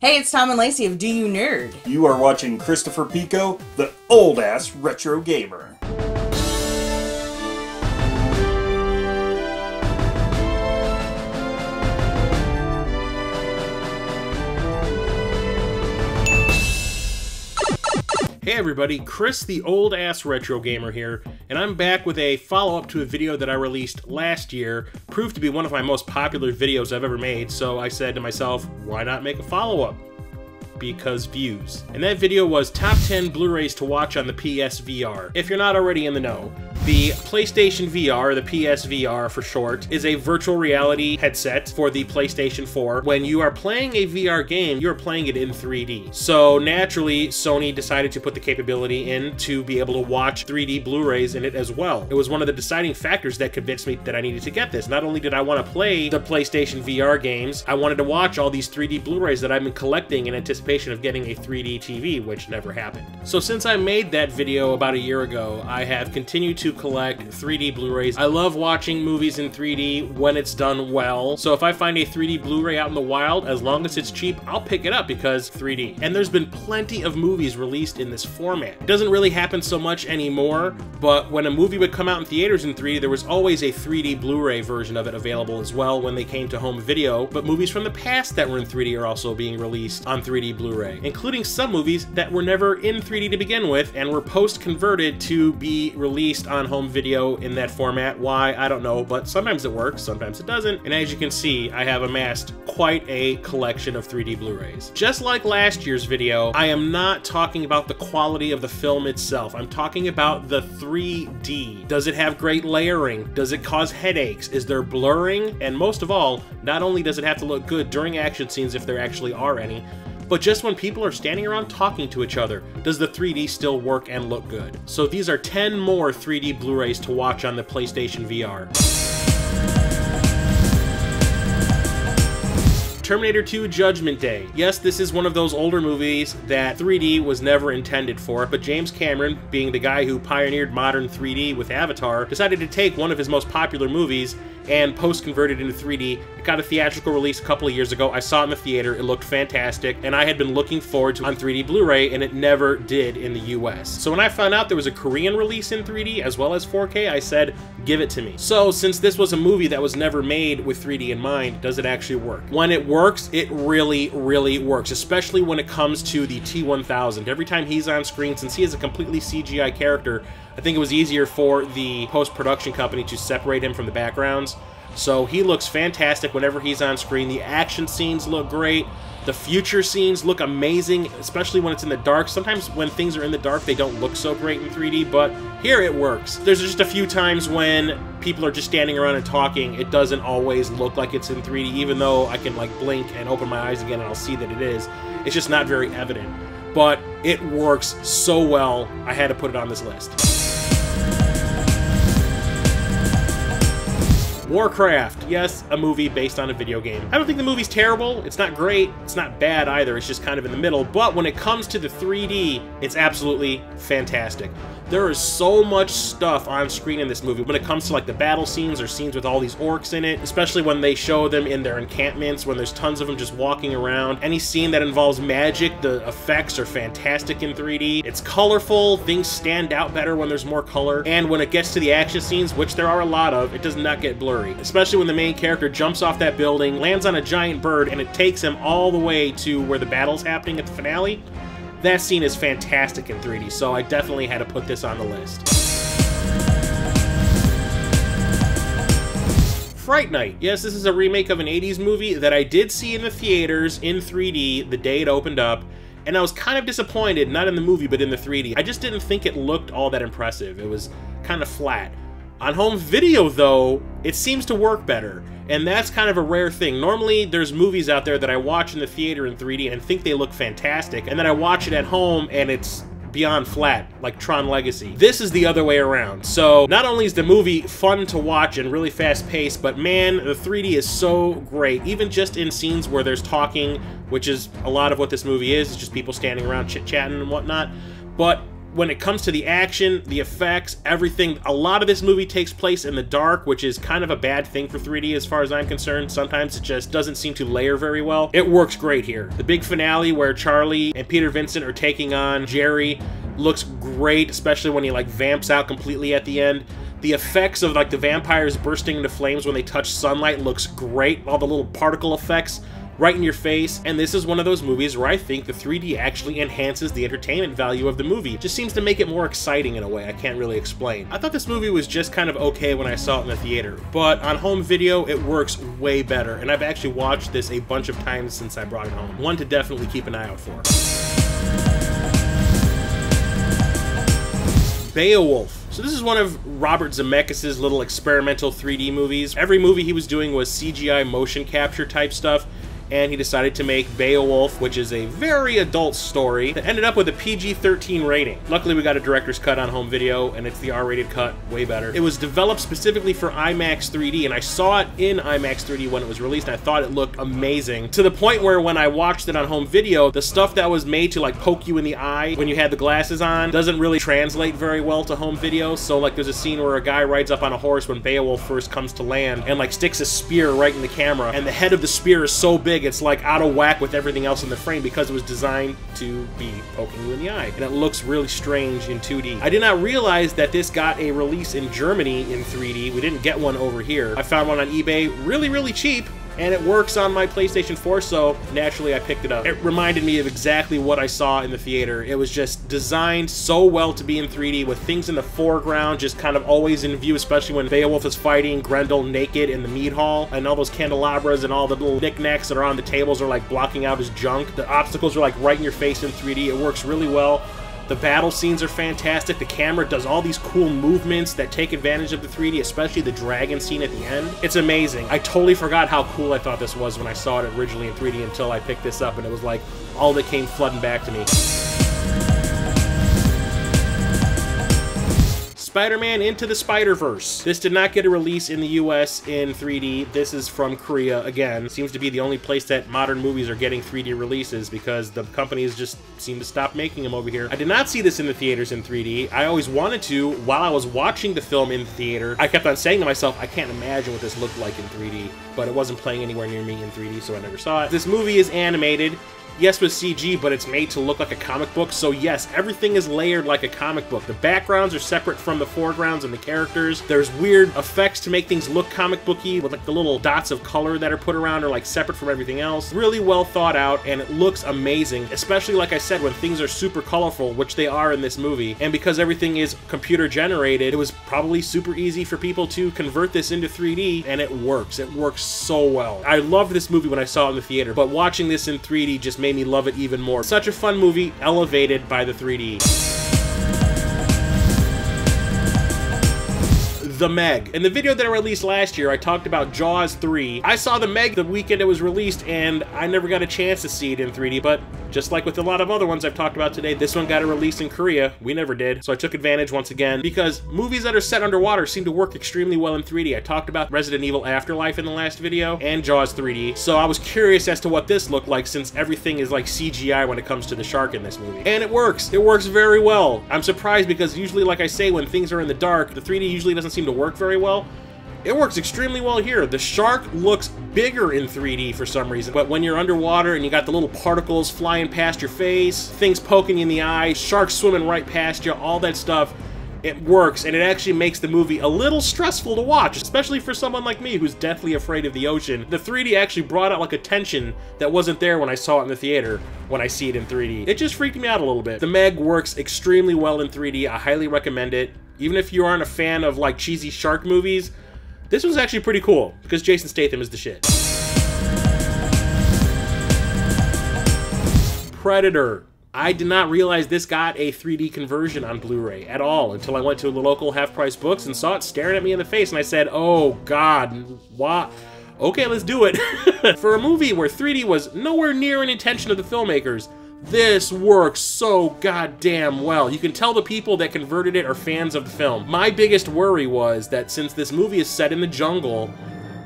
Hey, it's Tom and Lacey of Do You Nerd? You are watching Christopher Pico, the old-ass retro gamer. Hey everybody, Chris the old-ass retro gamer here, and I'm back with a follow-up to a video that I released last year. Proved to be one of my most popular videos I've ever made, so I said to myself, why not make a follow-up? Because views. And that video was top 10 Blu-rays to watch on the PSVR. If you're not already in the know, the PlayStation VR, the PSVR for short, is a virtual reality headset for the PlayStation 4. When you are playing a VR game, you're playing it in 3D. So naturally, Sony decided to put the capability in to be able to watch 3D Blu-rays in it as well. It was one of the deciding factors that convinced me that I needed to get this. Not only did I want to play the PlayStation VR games, I wanted to watch all these 3D Blu-rays that I've been collecting in anticipation of getting a 3D TV, which never happened. So since I made that video about a year ago, I have continued to collect 3D Blu-rays. I love watching movies in 3D when it's done well. So if I find a 3D Blu-ray out in the wild, as long as it's cheap, I'll pick it up because 3D. And there's been plenty of movies released in this format. It doesn't really happen so much anymore, but when a movie would come out in theaters in 3D, there was always a 3D Blu-ray version of it available as well when they came to home video. But movies from the past that were in 3D are also being released on 3D Blu-ray, including some movies that were never in 3D to begin with and were post-converted to be released on home video in that format. Why, I don't know, but sometimes it works, sometimes it doesn't, and as you can see, I have amassed quite a collection of 3D Blu-rays. Just like last year's video, I am not talking about the quality of the film itself, I'm talking about the 3D. Does it have great layering? Does it cause headaches? Is there blurring? And most of all, not only does it have to look good during action scenes if there actually are any, but just when people are standing around talking to each other, does the 3D still work and look good? So these are 10 more 3D Blu-rays to watch on the PlayStation VR. Terminator 2 Judgment Day. Yes, this is one of those older movies that 3D was never intended for, but James Cameron, being the guy who pioneered modern 3D with Avatar, decided to take one of his most popular movies and post-convert it into 3D. It got a theatrical release a couple of years ago. I saw it in the theater, it looked fantastic, and I had been looking forward to it on 3D Blu-ray, and it never did in the US. So when I found out there was a Korean release in 3D as well as 4K, I said, give it to me. So since this was a movie that was never made with 3D in mind, does it actually work? When it works, it really, really works, especially when it comes to the T-1000. Every time he's on screen, since he is a completely CGI character, I think it was easier for the post-production company to separate him from the backgrounds. So he looks fantastic whenever he's on screen. The action scenes look great. The future scenes look amazing, especially when it's in the dark. Sometimes when things are in the dark, they don't look so great in 3D, but here it works. There's just a few times when people are just standing around and talking, it doesn't always look like it's in 3D, even though I can like blink and open my eyes again and I'll see that it is. It's just not very evident. But it works so well, I had to put it on this list. Warcraft. Yes, a movie based on a video game. I don't think the movie's terrible. It's not great. It's not bad either. It's just kind of in the middle. But when it comes to the 3D, it's absolutely fantastic. There is so much stuff on screen in this movie when it comes to like the battle scenes or scenes with all these orcs in it, especially when they show them in their encampments, when there's tons of them just walking around. Any scene that involves magic, the effects are fantastic in 3D. It's colorful, things stand out better when there's more color, and when it gets to the action scenes, which there are a lot of, it does not get blurry. Especially when the main character jumps off that building, lands on a giant bird, and it takes him all the way to where the battle's happening at the finale. That scene is fantastic in 3D, so I definitely had to put this on the list. Fright Night. Yes, this is a remake of an 80s movie that I did see in the theaters in 3D the day it opened up, and I was kind of disappointed, not in the movie, but in the 3D. I just didn't think it looked all that impressive. It was kind of flat. On home video, though, it seems to work better, and that's kind of a rare thing. Normally, there's movies out there that I watch in the theater in 3D and think they look fantastic, and then I watch it at home and it's beyond flat, like Tron Legacy. This is the other way around. So not only is the movie fun to watch and really fast-paced, but man, the 3D is so great. Even just in scenes where there's talking, which is a lot of what this movie is, it's just people standing around chit-chatting and whatnot. But When it comes to the action, the effects, everything, a lot of this movie takes place in the dark, which is kind of a bad thing for 3D as far as I'm concerned. Sometimes it just doesn't seem to layer very well. It works great here. The big finale where Charlie and Peter Vincent are taking on Jerry looks great, especially when he like vamps out completely at the end. The effects of like the vampires bursting into flames when they touch sunlight looks great. All the little particle effects right in your face. And this is one of those movies where I think the 3D actually enhances the entertainment value of the movie. It just seems to make it more exciting in a way I can't really explain. I thought this movie was just kind of okay when I saw it in the theater, but on home video it works way better, and I've actually watched this a bunch of times since I brought it home. One to definitely keep an eye out for. Beowulf. So this is one of Robert Zemeckis' little experimental 3D movies. Every movie he was doing was CGI motion capture type stuff, and he decided to make Beowulf, which is a very adult story that ended up with a PG-13 rating. Luckily, we got a director's cut on home video, and it's the R-rated cut, way better. It was developed specifically for IMAX 3D, and I saw it in IMAX 3D when it was released, and I thought it looked amazing, to the point where when I watched it on home video, the stuff that was made to like poke you in the eye when you had the glasses on doesn't really translate very well to home video. So like there's a scene where a guy rides up on a horse when Beowulf first comes to land and like sticks a spear right in the camera, and the head of the spear is so big it's like out of whack with everything else in the frame because it was designed to be poking you in the eye, and it looks really strange in 2D. I did not realize that this got a release in Germany in 3D. We didn't get one over here. I found one on eBay really cheap, and it works on my PlayStation 4, so naturally I picked it up. It reminded me of exactly what I saw in the theater. It was just designed so well to be in 3D, with things in the foreground just kind of always in view, especially when Beowulf is fighting Grendel naked in the mead hall, and all those candelabras and all the little knickknacks that are on the tables are like blocking out his junk. The obstacles are like right in your face in 3D. It works really well. The battle scenes are fantastic. The camera does all these cool movements that take advantage of the 3D, especially the dragon scene at the end. It's amazing. I totally forgot how cool I thought this was when I saw it originally in 3D until I picked this up, and it was like all that came flooding back to me. Spider-Man Into the Spiderverse. This did not get a release in the US in 3D. This is from Korea again. Seems to be the only place that modern movies are getting 3D releases because the companies just seem to stop making them over here. I did not see this in the theaters in 3D. I always wanted to. While I was watching the film in the theater, I kept on saying to myself, I can't imagine what this looked like in 3D, but it wasn't playing anywhere near me in 3D, so I never saw it. This movie is animated. Yes, with CG, but it's made to look like a comic book, so yes, everything is layered like a comic book. The backgrounds are separate from the foregrounds and the characters. There's weird effects to make things look comic booky, with like the little dots of color that are put around are like separate from everything else. Really well thought out, and it looks amazing, especially like I said, when things are super colorful, which they are in this movie. And because everything is computer generated, it was probably super easy for people to convert this into 3D, and it works. It works so well. I loved this movie when I saw it in the theater, but watching this in 3D just made me love it even more. Such a fun movie, elevated by the 3D. The Meg. In the video that I released last year, I talked about Jaws 3. I saw The Meg the weekend it was released, and I never got a chance to see it in 3D, but just like with a lot of other ones I've talked about today, this one got a release in Korea. We never did, so I took advantage once again, because movies that are set underwater seem to work extremely well in 3D. I talked about Resident Evil Afterlife in the last video, and Jaws 3D, so I was curious as to what this looked like, since everything is like CGI when it comes to the shark in this movie. And it works. It works very well. I'm surprised because usually, like I say, when things are in the dark, the 3D usually doesn't seem to work very well. It works extremely well here. The shark looks bigger in 3D for some reason, but when you're underwater and you got the little particles flying past your face, things poking you in the eye, sharks swimming right past you, all that stuff, it works, and it actually makes the movie a little stressful to watch, especially for someone like me who's deathly afraid of the ocean. The 3D actually brought out like a tension that wasn't there when I saw it in the theater when I see it in 3D. It just freaked me out a little bit. The Meg works extremely well in 3D. I highly recommend it. Even if you aren't a fan of like cheesy shark movies, this one's actually pretty cool because Jason Statham is the shit. Predator. I did not realize this got a 3D conversion on Blu-ray at all until I went to the local half-price books and saw it staring at me in the face, and I said, oh god, what? Okay, let's do it. For a movie where 3D was nowhere near an intention of the filmmakers, this works so goddamn well. You can tell the people that converted it are fans of the film. My biggest worry was that since this movie is set in the jungle,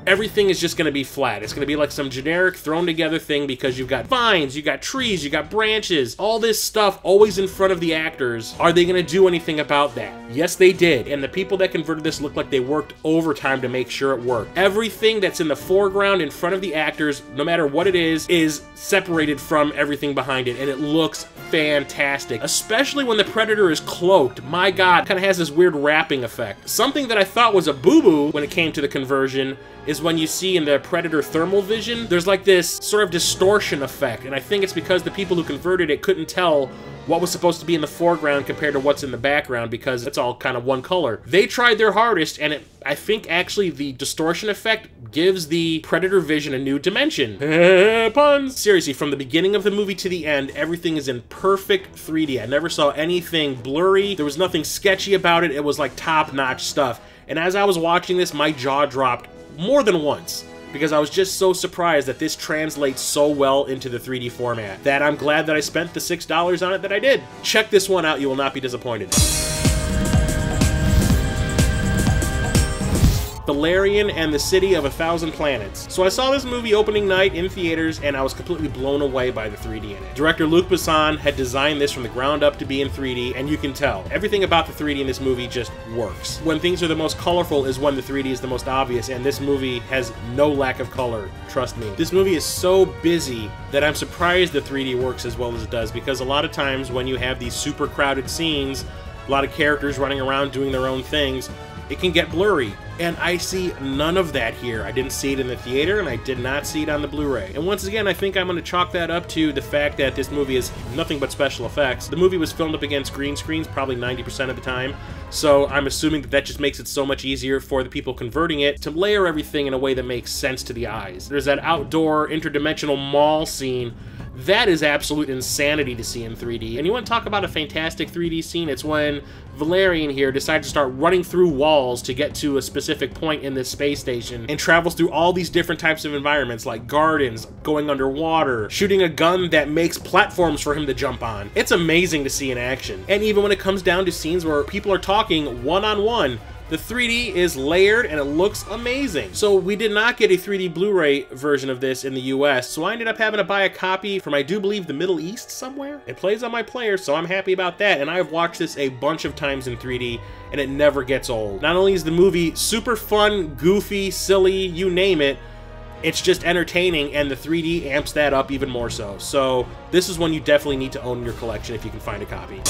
everything is just going to be flat. It's going to be like some generic thrown together thing because you've got vines, you got trees, you got branches, all this stuff always in front of the actors. Are they going to do anything about that? Yes, they did. And the people that converted this looked like they worked overtime to make sure it worked. Everything that's in the foreground in front of the actors, no matter what it is separated from everything behind it. And it looks fantastic, especially when the Predator is cloaked. My God, kind of has this weird wrapping effect. Something that I thought was a boo-boo when it came to the conversion is when you see in the Predator thermal vision, there's like this sort of distortion effect, and I think it's because the people who converted it couldn't tell what was supposed to be in the foreground compared to what's in the background because it's all kind of one color. They tried their hardest, and I think actually the distortion effect gives the Predator vision a new dimension. Puns! Seriously, from the beginning of the movie to the end, everything is in perfect 3D. I never saw anything blurry. There was nothing sketchy about it. It was like top-notch stuff. And as I was watching this, my jaw dropped more than once because I was just so surprised that this translates so well into the 3D format that I'm glad that I spent the $6 on it that I did. Check this one out, you will not be disappointed. Valerian and the City of 1,000 Planets. So I saw this movie opening night in theaters and I was completely blown away by the 3D in it. Director Luc Besson had designed this from the ground up to be in 3D, and you can tell. Everything about the 3D in this movie just works. When things are the most colorful is when the 3D is the most obvious, and this movie has no lack of color, trust me. This movie is so busy that I'm surprised the 3D works as well as it does, because a lot of times when you have these super crowded scenes, a lot of characters running around doing their own things, it can get blurry. And I see none of that here. I didn't see it in the theater, and I did not see it on the Blu-ray. And once again, I think I'm going to chalk that up to the fact that this movie is nothing but special effects. The movie was filmed up against green screens probably 90% of the time, so I'm assuming that just makes it so much easier for the people converting it to layer everything in a way that makes sense to the eyes. There's that outdoor interdimensional mall scene. That is absolute insanity to see in 3D. And you want to talk about a fantastic 3D scene? It's when Valerian here decides to start running through walls to get to a specific point in this space station and travels through all these different types of environments like gardens, going underwater, shooting a gun that makes platforms for him to jump on. It's amazing to see in action. And even when it comes down to scenes where people are talking one-on-one, the 3D is layered and it looks amazing. So we did not get a 3D Blu-ray version of this in the US, so I ended up having to buy a copy from, I do believe, the Middle East somewhere. It plays on my player, so I'm happy about that, and I've watched this a bunch of times in 3D, and it never gets old. Not only is the movie super fun, goofy, silly, you name it, it's just entertaining, and the 3D amps that up even more so. So this is one you definitely need to own in your collection if you can find a copy.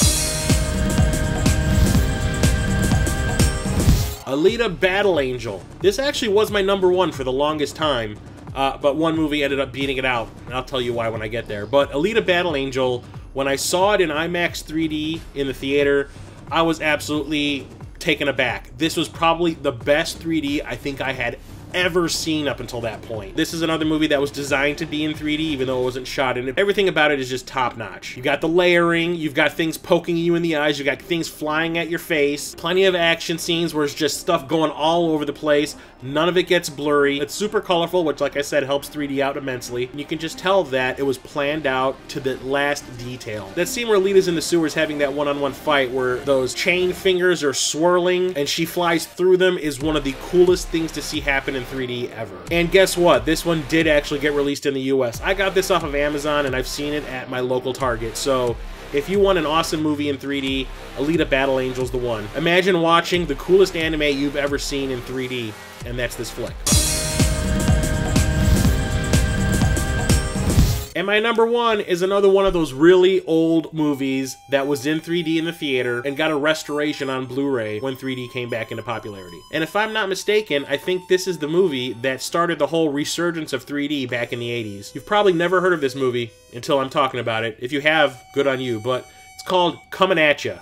Elita Battle Angel. This actually was my #1 for the longest time, but one movie ended up beating it out, and I'll tell you why when I get there. But Elita Battle Angel, when I saw it in IMAX 3D in the theater, I was absolutely taken aback. This was probably the best 3D I think I had ever seen up until that point. This is another movie that was designed to be in 3D, even though it wasn't shot in it. Everything about it is just top-notch. You got the layering, you've got things poking you in the eyes, you got things flying at your face, plenty of action scenes where it's just stuff going all over the place. None of it gets blurry. It's super colorful, which, like I said, helps 3D out immensely. And you can just tell that it was planned out to the last detail. That scene where Elita's in the sewers having that one-on-one fight where those chain fingers are swirling and she flies through them is one of the coolest things to see happen in 3D ever. And guess what? This one did actually get released in the US. I got this off of Amazon and I've seen it at my local Target. So if you want an awesome movie in 3D, Elita Battle Angel's the one. Imagine watching the coolest anime you've ever seen in 3D, and that's this flick. And my #1 is another one of those really old movies that was in 3D in the theater and got a restoration on Blu-ray when 3D came back into popularity. And if I'm not mistaken, I think this is the movie that started the whole resurgence of 3D back in the 80s. You've probably never heard of this movie until I'm talking about it. If you have, good on you, but it's called Comin' At Ya.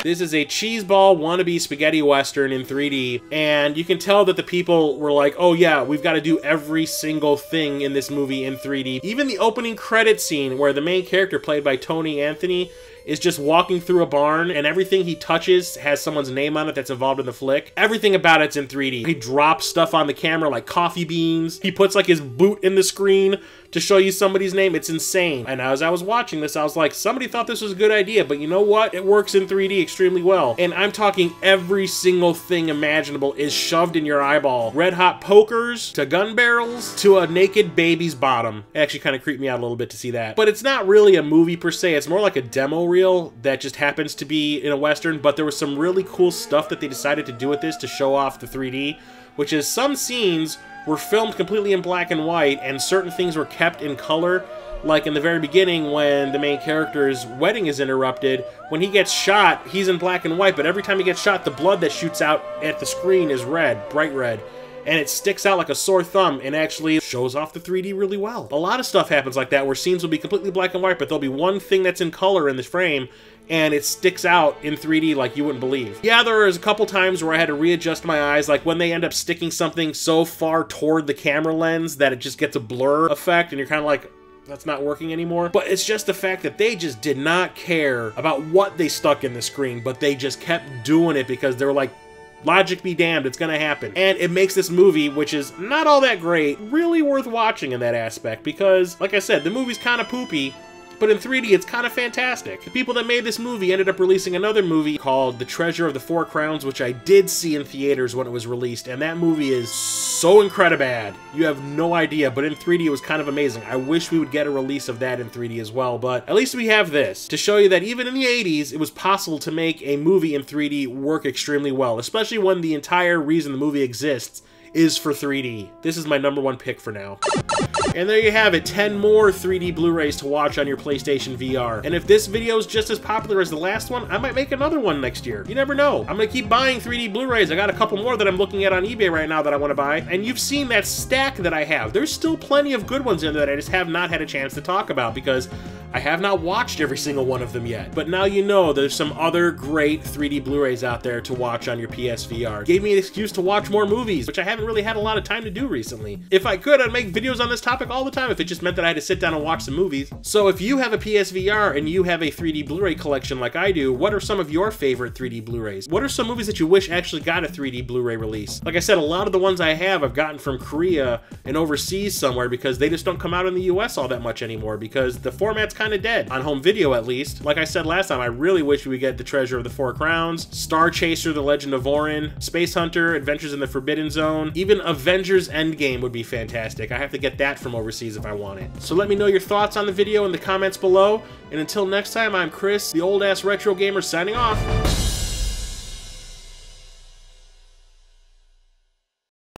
This is a cheeseball wannabe spaghetti western in 3D, and you can tell that the people were like, oh yeah, we've got to do every single thing in this movie in 3D. Even the opening credit scene where the main character, played by Tony Anthony, is just walking through a barn, and everything he touches has someone's name on it that's involved in the flick. Everything about it's in 3D. He drops stuff on the camera like coffee beans. He puts like his boot in the screen to show you somebody's name. It's insane. And as I was watching this, I was like, somebody thought this was a good idea, but you know what? It works in 3D extremely well. And I'm talking every single thing imaginable is shoved in your eyeball. Red hot pokers, to gun barrels, to a naked baby's bottom. It actually kind of creeped me out a little bit to see that. But it's not really a movie per se. It's more like a demo reel that just happens to be in a Western, but there was some really cool stuff that they decided to do with this to show off the 3D, which is some scenes were filmed completely in black and white, and certain things were kept in color. Like in the very beginning, when the main character's wedding is interrupted, when he gets shot, he's in black and white, but every time he gets shot, the blood that shoots out at the screen is red, bright red. And it sticks out like a sore thumb and actually shows off the 3D really well. A lot of stuff happens like that, where scenes will be completely black and white, but there'll be one thing that's in color in the frame, and it sticks out in 3D like you wouldn't believe. Yeah, there was a couple times where I had to readjust my eyes, like when they end up sticking something so far toward the camera lens that it just gets a blur effect, and you're kind of like, that's not working anymore. But it's just the fact that they just did not care about what they stuck in the screen, but they just kept doing it because they were like, logic be damned, it's gonna happen. And it makes this movie, which is not all that great, really worth watching in that aspect, because, like I said, the movie's kind of poopy, but in 3D it's kind of fantastic. The people that made this movie ended up releasing another movie called The Treasure of the Four Crowns, which I did see in theaters when it was released, and that movie is so incredibad. You have no idea, but in 3D it was kind of amazing. I wish we would get a release of that in 3D as well, but at least we have this to show you that even in the 80s, it was possible to make a movie in 3D work extremely well, especially when the entire reason the movie exists is for 3D. This is my #1 pick for now. And there you have it, 10 more 3D Blu-rays to watch on your PlayStation VR. And if this video is just as popular as the last one, I might make another one next year. You never know. I'm gonna keep buying 3D Blu-rays. I got a couple more that I'm looking at on eBay right now that I want to buy. And you've seen that stack that I have. There's still plenty of good ones in there that I just have not had a chance to talk about because I have not watched every single one of them yet. But now you know there's some other great 3D Blu-rays out there to watch on your PSVR. Gave me an excuse to watch more movies, which I haven't really had a lot of time to do recently. If I could, I'd make videos on this topic all the time if it just meant that I had to sit down and watch some movies. So if you have a PSVR and you have a 3D Blu-ray collection like I do, what are some of your favorite 3D Blu-rays? What are some movies that you wish actually got a 3D Blu-ray release? Like I said, a lot of the ones I have I've gotten from Korea and overseas somewhere because they just don't come out in the US all that much anymore because the format's kind of dead, on home video at least. Like I said last time, I really wish we would get The Treasure of the Four Crowns, Star Chaser, The Legend of Orin, Space Hunter, Adventures in the Forbidden Zone, even Avengers Endgame would be fantastic. I have to get that from overseas if I want it. So let me know your thoughts on the video in the comments below, and until next time, I'm Chris, the old ass retro gamer, signing off.